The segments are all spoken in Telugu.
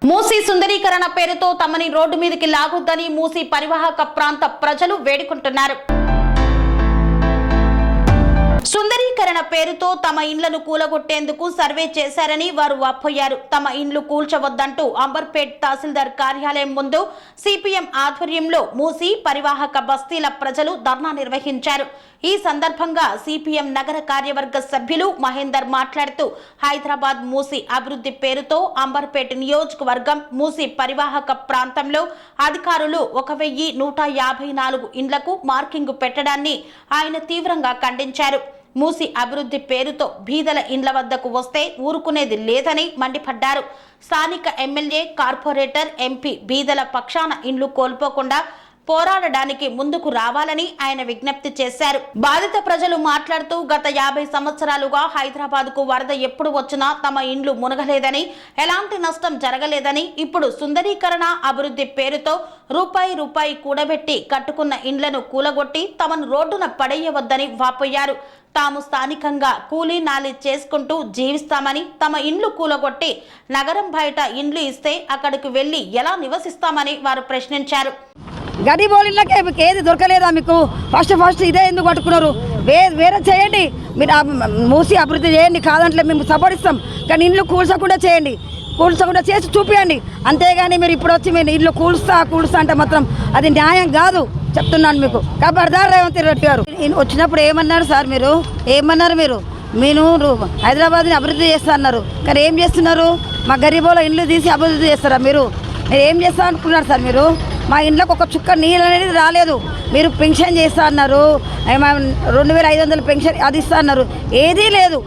మూసీ సుందరీకరణ పేరుతో తమని రోడ్డు మీదకి లాగొద్దని మూసీ పరివాహక ప్రాంత ప్రజలు వేడుకుంటున్నారు. సుందరీకరణ పేరుతో తమ ఇండ్లను కూలగొట్టేందుకు సర్వే చేశారని వారు వాపోయారు. తమ ఇండ్లు కూల్చవద్దంటూ అంబర్పేట్ తహసీల్దార్ కార్యాలయం ముందు సిపిఎం ఆధ్వర్యంలో మూసీ పరివాహక బస్తీల ప్రజలు ధర్నా నిర్వహించారు. ఈ సందర్భంగా సిపిఎం నగర కార్యవర్గ సభ్యులు మహేందర్ మాట్లాడుతూ హైదరాబాద్ మూసీ అభివృద్ధి పేరుతో అంబర్పేట్ నియోజకవర్గం మూసీ పరివాహక ప్రాంతంలో అధికారులు 1154 ఇండ్లకు మార్కింగ్ పెట్టడాన్ని ఆయన తీవ్రంగా ఖండించారు. మూసీ అభివృద్ధి పేరుతో బీదల ఇండ్ల వద్దకు వస్తే ఊరుకునేది లేదని మండిపడ్డారు. స్థానిక ఎమ్మెల్యే, కార్పొరేటర్, ఎంపీ బీదల పక్షాన ఇండ్లు కోల్పోకుండా పోరాడడానికి ముందుకు రావాలని ఆయన విజ్ఞప్తి చేశారు. బాధిత ప్రజలు మాట్లాడుతూ గత 50 సంవత్సరాలుగా హైదరాబాద్ కు వరద ఎప్పుడు వచ్చినా తమ ఇండ్లు మునగలేదని, ఎలాంటి నష్టం జరగలేదని, ఇప్పుడు సుందరీకరణ అభివృద్ధి పేరుతో రూపాయి కూడబెట్టి కట్టుకున్న ఇండ్లను కూలగొట్టి తమను రోడ్డున పడేయవద్దని వాపోయారు. తాము స్థానికంగా కూలీ నాలి చేసుకుంటూ జీవిస్తామని, తమ ఇండ్లు కూలగొట్టి నగరం బయట ఇండ్లు ఇస్తే అక్కడికి వెళ్లి ఎలా నివసిస్తామని వారు ప్రశ్నించారు. గరీబోళ్ళకి ఏది దొరకలేదా మీకు? ఫస్ట్ ఇదే ఎందుకు పట్టుకున్నారు? వేరే చేయండి, మీరు మూసి అభివృద్ధి చేయండి, కాదంటే మేము సపోర్ట్ ఇస్తాం. కానీ ఇండ్లు కూల్చకుండా చేయండి, కూల్చకుండా చేసి చూపించండి. అంతేగాని మీరు ఇప్పుడు వచ్చి మీరు ఇల్లు కూల్స్తా అంటే మాత్రం అది న్యాయం కాదు, చెప్తున్నాను మీకు. ఖబర్దార్ రేవంత్ రెడ్డి గారు. వచ్చినప్పుడు ఏమన్నారు సార్? మీరు హైదరాబాద్ని అభివృద్ధి చేస్తా అన్నారు, కానీ ఏం చేస్తున్నారు? మా గరీబోళ్ళ ఇండ్లు తీసి అభివృద్ధి చేస్తారా? మీరు ఏం చేస్తా అనుకున్నారు సార్? మీరు మా ఇంట్లోకి ఒక చుక్క నీళ్ళు అనేది రాలేదు. మీరు పెన్షన్ చేస్తా అన్నారు, 2500 పెన్షన్ అది ఇస్తా అన్నారు, ఏదీ లేదు.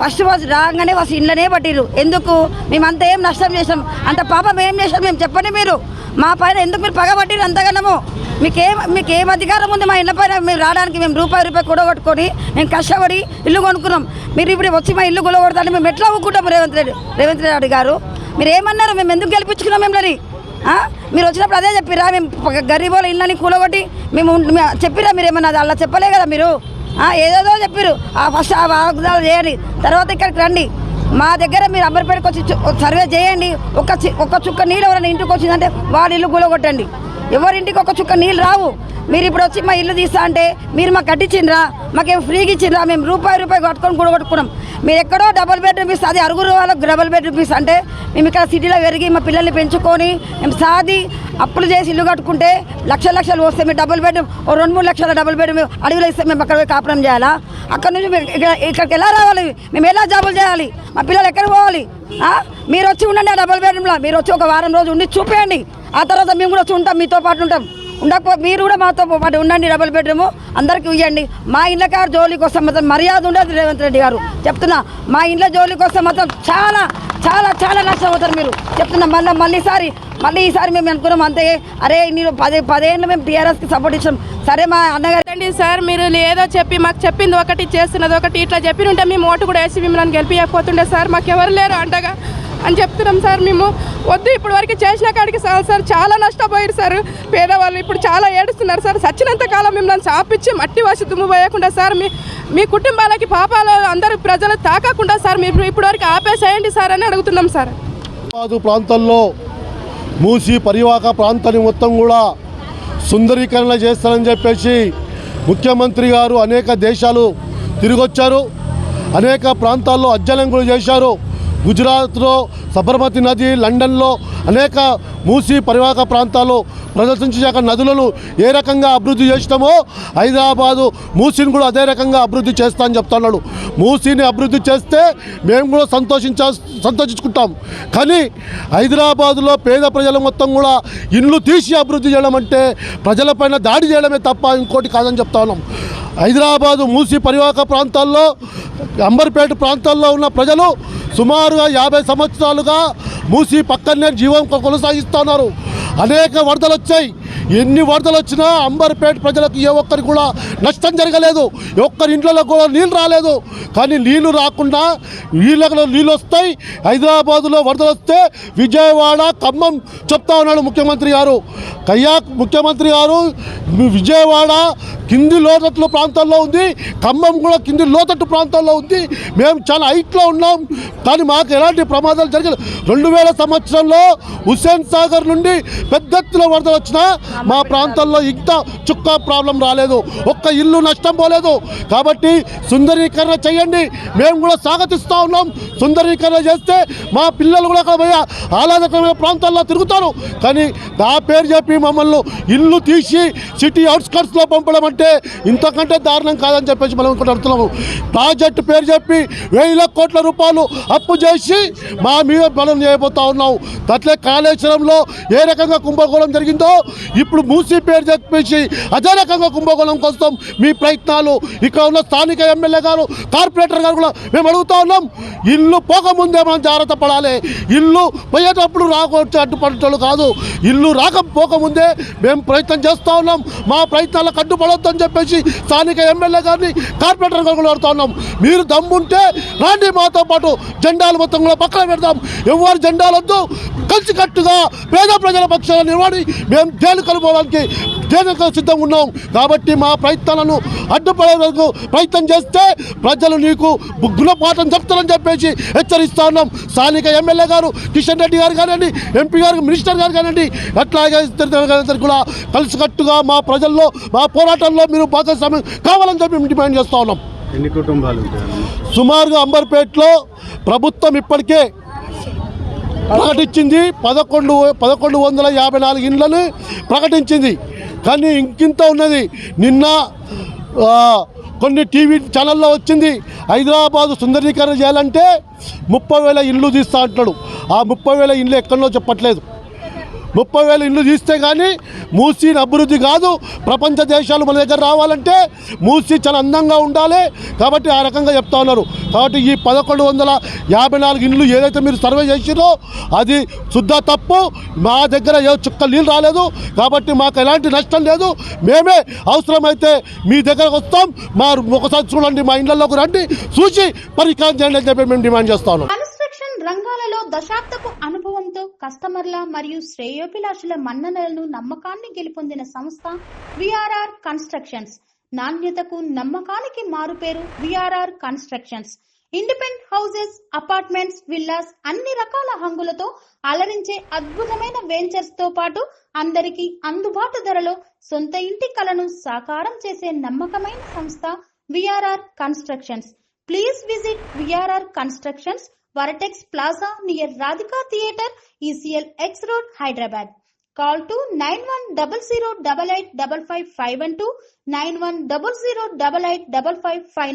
ఫస్ట్ రాగానే ఇంట్లోనే పట్టిరు. ఎందుకు? మేమంతా ఏం నష్టం చేసాం? అంత పాపం ఏం చేసాం మేము? చెప్పండి. మీరు మా పైన ఎందుకు మీరు పగబట్టిరు అంతగానము? మీకేం అధికారం ఉంది మా ఇళ్ళ పైన? మీరు రావడానికి మేము రూపాయి కూడగొట్టుకొని మేము కష్టపడి ఇల్లు కొనుక్కున్నాం. మీరు ఇప్పుడు వచ్చి మా ఇల్లు కూలగొడతాను మేము ఎట్లా ఊరుకుంటాము? రేవంత్ రెడ్డి గారు మీరు ఏమన్నారు? మేము ఎందుకు గెలిపించుకున్నాం మిమ్మల్ని? మీరు వచ్చినప్పుడు అదే చెప్పిరా? మేము గరీబోళ్ళ ఇళ్ళని కూలగొట్టి మేము చెప్పిరా? మీరు ఏమన్నా అలా చెప్పలే కదా మీరు? ఏదేదో చెప్పారు. ఫస్ట్ ఆ వాగ్దానాలు చేయండి, తర్వాత ఇక్కడికి రండి. మా దగ్గర మీరు అంబర్పేటకి వచ్చి సర్వే చేయండి. ఒక్క చుక్క నీళ్ళు ఎవరైనా ఇంటికి వచ్చిందంటే వాళ్ళ ఇల్లు కూలగొట్టండి. ఎవరింటికి ఒక చుక్క నీళ్ళు రావు. మీరు ఇప్పుడు వచ్చి మా ఇల్లు తీస్తా అంటే మీరు మాకు కట్టించిండ్రా? మాకేం ఫ్రీగా ఇచ్చిండ్రా? మేము రూపాయి కట్టుకొని కూడగొట్టుకున్నాం. మీరు ఎక్కడో డబుల్ బెడ్రూమ్ ఇస్తే అది అరుగురు వాళ్ళకి డబుల్ బెడ్రూమ్ ఇస్తే అంటే మేము ఇక్కడ సిటీలో పెరిగి మా పిల్లల్ని పెంచుకొని మేము సాది అప్పులు చేసి ఇల్లు కట్టుకుంటే లక్షలు వస్తే మేము డబుల్ బెడ్రూమ్ 2-3 లక్షల డబుల్ బెడ్రూమ్ అడవిలో ఇస్తే మేము అక్కడ పోయి కాపురం చేయాలా? అక్కడ నుంచి ఇక్కడికి ఎలా రావాలి? మేము ఎలా జాబులు చేయాలి? మా పిల్లలు ఎక్కడ పోవాలి? మీరు వచ్చి ఉండండి ఆ డబుల్ బెడ్రూమ్లో. మీరు వచ్చి ఒక వారం రోజు ఉండి చూపేయండి. ఆ తర్వాత మేము కూడా వచ్చి ఉంటాం, మీతో పాటు ఉంటాం. ఉండకపోతే మీరు కూడా మాతో పాటు ఉండండి. డబుల్ బెడ్రూము అందరికీ ఇవ్వండి. మా ఇండ్లకారు జోలికి వస్తే మాత్రం మర్యాద ఉండదు. రేవంత్ రెడ్డి గారు చెప్తున్నా, మా ఇండ్ల జోలికి వస్తే మాత్రం చాలా చాలా చాలా నష్టం అవుతారు మీరు. చెప్తున్నా మళ్ళీ ఈసారి మేము అనుకున్నాం అంతే. అరే నేను 10 ఏళ్ళు మేము టీఆర్ఎస్కి సపోర్ట్ ఇచ్చాం. సరే మా అన్నగారు సార్ మీరు ఏదో చెప్పి మాకు చెప్పింది ఒకటి, చేస్తున్నది ఒకటి, ఇట్లా చెప్పినుంటే మేము ఓటు కూడా వేసి మిమ్మల్ని గెలిపియకపోతుండే సార్. మాకు ఎవరు లేరు అంటగా అని చెప్తున్నాం సార్. మేము వద్దు ఇప్పటి వరకు చేసిన కాడికి సార్ చాలా నష్టపోయారు సార్. పేదవాళ్ళు ఇప్పుడు చాలా ఏడుస్తున్నారు సార్. సచ్చినంత కాలం మిమ్మల్ని చాపించి మట్టి వాసి దుమ్ము పోయకుండా సార్ మీ కుటుంబాలకి పాపాలు అందరూ ప్రజలు తాకకుండా సార్ మీరు ఇప్పటి వరకు ఆపేసేయండి సార్ అని అడుగుతున్నాం సార్. ప్రాంతాల్లో మూసీ పరివాహక ప్రాంతాన్ని మొత్తం కూడా సుందరీకరణ చేస్తారని చెప్పేసి ముఖ్యమంత్రి గారు అనేక దేశాలు తిరిగొచ్చారు. అనేక ప్రాంతాల్లో అధ్యయనం కూడా చేశారు. గుజరాత్లో సబర్మతి నది, లండన్లో అనేక మూసీ పరివాహక ప్రాంతాల్లో ప్రదర్శించాక నదులను ఏ రకంగా అభివృద్ధి చేస్తామో హైదరాబాదు మూసీని కూడా అదే రకంగా అభివృద్ధి చేస్తా అని చెప్తున్నాడు. మూసీని అభివృద్ధి చేస్తే మేము కూడా సంతోషించుకుంటాం. కానీ హైదరాబాదులో పేద ప్రజలు మొత్తం కూడా ఇండ్లు తీసి అభివృద్ధి చేయడం అంటే ప్రజలపైన దాడి చేయడమే తప్ప ఇంకోటి కాదని చెప్తా ఉన్నాం. హైదరాబాదు మూసీ పరివాహక ప్రాంతాల్లో, అంబర్పేట ప్రాంతాల్లో ఉన్న ప్రజలు సుమారుగా 50 సంవత్సరాలుగా మూసీ పక్కనే జీవం కొనసాగిస్తున్నారు. అనేక వరదలు వచ్చాయి. ఎన్ని వరదలు వచ్చినా అంబర్పేట ప్రజలకు ఏ ఒక్కరికి కూడా నష్టం జరగలేదు, ఒక్కరి ఇంట్లో కూడా నీళ్ళు రాలేదు. కానీ నీళ్లు రాకుండా నీళ్ళలో నీళ్ళు వస్తాయి. హైదరాబాదులో వరదలు వస్తే విజయవాడ ఖమ్మం చెప్తా ఉన్నాడు ముఖ్యమంత్రి గారు. ముఖ్యమంత్రి గారు విజయవాడ కింది లోతట్టు ప్రాంతాల్లో ఉంది, ఖమ్మం కూడా కింది లోతట్టు ప్రాంతాల్లో ఉంది. మేము చాలా హైట్లో ఉన్నాం, కానీ మాకు ఎలాంటి ప్రమాదాలు జరగలేదు. 2000 సంవత్సరంలో హుస్సేన్ సాగర్ నుండి పెద్ద ఎత్తున వరదలు వచ్చినా మా ప్రాంతాల్లో ఇంత చుక్క ప్రాబ్లం రాలేదు, ఒక్క ఇల్లు నష్టం పోలేదు. కాబట్టి సుందరీకరణ చేయండి, మేము కూడా స్వాగతిస్తూ ఉన్నాం. సుందరీకరణ చేస్తే మా పిల్లలు కూడా అక్కడ పోయి ఆహ్లాదకరమైన ప్రాంతాల్లో తిరుగుతారు. కానీ నా పేరు చెప్పి మమ్మల్ని ఇల్లు తీసి సిటీ అవుట్స్కట్స్లో పంపడం అంటే ఇంతకంటే దారుణం కాదని చెప్పేసి మనం ఇక్కడ అడుగుతున్నాము. ప్రాజెక్టు పేరు చెప్పి 1000 కోట్ల రూపాయలు అప్పు చేసి మా మీద బలం చేయబోతా ఉన్నాం. అట్లే కాళేశ్వరంలో ఏ రకంగా కుంభకోణం జరిగిందో ఇప్పుడు మూసీ పేరు చెప్పేసి అదే రకంగా కుంభకోణం కోసం మీ ప్రయత్నాలు. ఇక్కడ ఉన్న స్థానిక ఎమ్మెల్యే గారు, కార్పొరేటర్ గారు కూడా మేము అడుగుతా ఉన్నాం, ఇల్లు పోకముందే మనం జాగ్రత్త పడాలి. ఇల్లు పోయేటప్పుడు రాకొచ్చి అడ్డుపడేటోళ్ళు కాదు, ఇల్లు రాకపోకముందే మేము ప్రయత్నం చేస్తూ ఉన్నాం. మా ప్రయత్నాలకు అడ్డుపడొద్దని చెప్పేసి స్థానిక ఎమ్మెల్యే గారిని, కార్పొరేటర్ గారు కూడా అడుగుతా ఉన్నాం. మీరు దమ్ముంటే రాండి, మాతో పాటు జెండాలు మొత్తం కూడా పక్కన పెడదాం. ఎవరు జెండాలొద్దు, కలిసికట్టుగా పేద ప్రజల పక్షాలను నిలబడి మేము జైలు కలుపుకోవడానికి సిద్ధంగా ఉన్నాం. కాబట్టి మా ప్రయత్నాలను అడ్డుపడేందుకు ప్రయత్నం చేస్తే ప్రజలు నీకు గుణపాఠం చెప్తారని చెప్పేసి హెచ్చరిస్తా ఉన్నాం. స్థానిక ఎమ్మెల్యే గారు కిషన్ రెడ్డి గారు కానివ్వండి, ఎంపీ గారు, మినిస్టర్ గారు కానివ్వండి, అట్లాగే కూడా కలిసికట్టుగా మా ప్రజల్లో, మా పోరాటంలో మీరు భాగస్వామ్యం కావాలని చెప్పి మేము డిమాండ్ చేస్తూ ఉన్నాం. ఎన్ని కుటుంబాలు సుమారుగా అంబర్పేటలో ప్రభుత్వం ఇప్పటికే ప్రకటించింది 1154 ఇండ్లను ప్రకటించింది. కానీ ఇంకింత ఉన్నది. నిన్న కొన్ని టీవీ ఛానల్లో వచ్చింది, హైదరాబాదు సుందరీకరణ చేయాలంటే 30,000 ఇండ్లు తీస్తా అంటున్నాడు. ఆ 30,000 ఇండ్లు ఎక్కడో చెప్పట్లేదు. 30,000 ఇండ్లు తీస్తే కానీ మూసీని అభివృద్ధి కాదు. ప్రపంచ దేశాలు మన దగ్గర రావాలంటే మూసీ చాలా అందంగా ఉండాలి. కాబట్టి ఆ రకంగా చెప్తా ఉన్నారు. కాబట్టి ఈ 1154 ఇండ్లు ఏదైతే మీరు సర్వే చేసిరో అది శుద్ధ తప్పు. మా దగ్గర ఏ చుక్క నీళ్ళు రాలేదు, కాబట్టి మాకు ఎలాంటి నష్టం లేదు. మేమే అవసరమైతే మీ దగ్గరకు వస్తాం, మా ఒకసారి చూడండి, మా ఇళ్లలోకి రండి, చూసి పరిష్కారం చేయండి అని చెప్పి మేము డిమాండ్ చేస్తా ఉన్నాం. రంగాలలో దశాబ్దపు అనుభవంతో కస్టమర్ల మరియు శ్రేయోభిలాషుల మన్ననలను, నమ్మకాన్ని గెలుపొందిన సంస్థ విఆర్ఆర్ కన్స్ట్రక్షన్స్. నాణ్యతకు, నమ్మకానికి మారుపేరు VRR constructions. Independent houses, apartments, villas, అన్ని రకాల హంగులతో అలరించే అద్భుతమైన వెంచర్స్ తో పాటు అందరికీ అందుబాటు ధరలో సొంత ఇంటి కలను సాకారం చేసే నమ్మకమైన సంస్థ VRR constructions. Please visit VRR constructions, Varatex Plaza near Radhika Theatre, ECL X Road, Hyderabad. Call to 910088555512, 9100885559.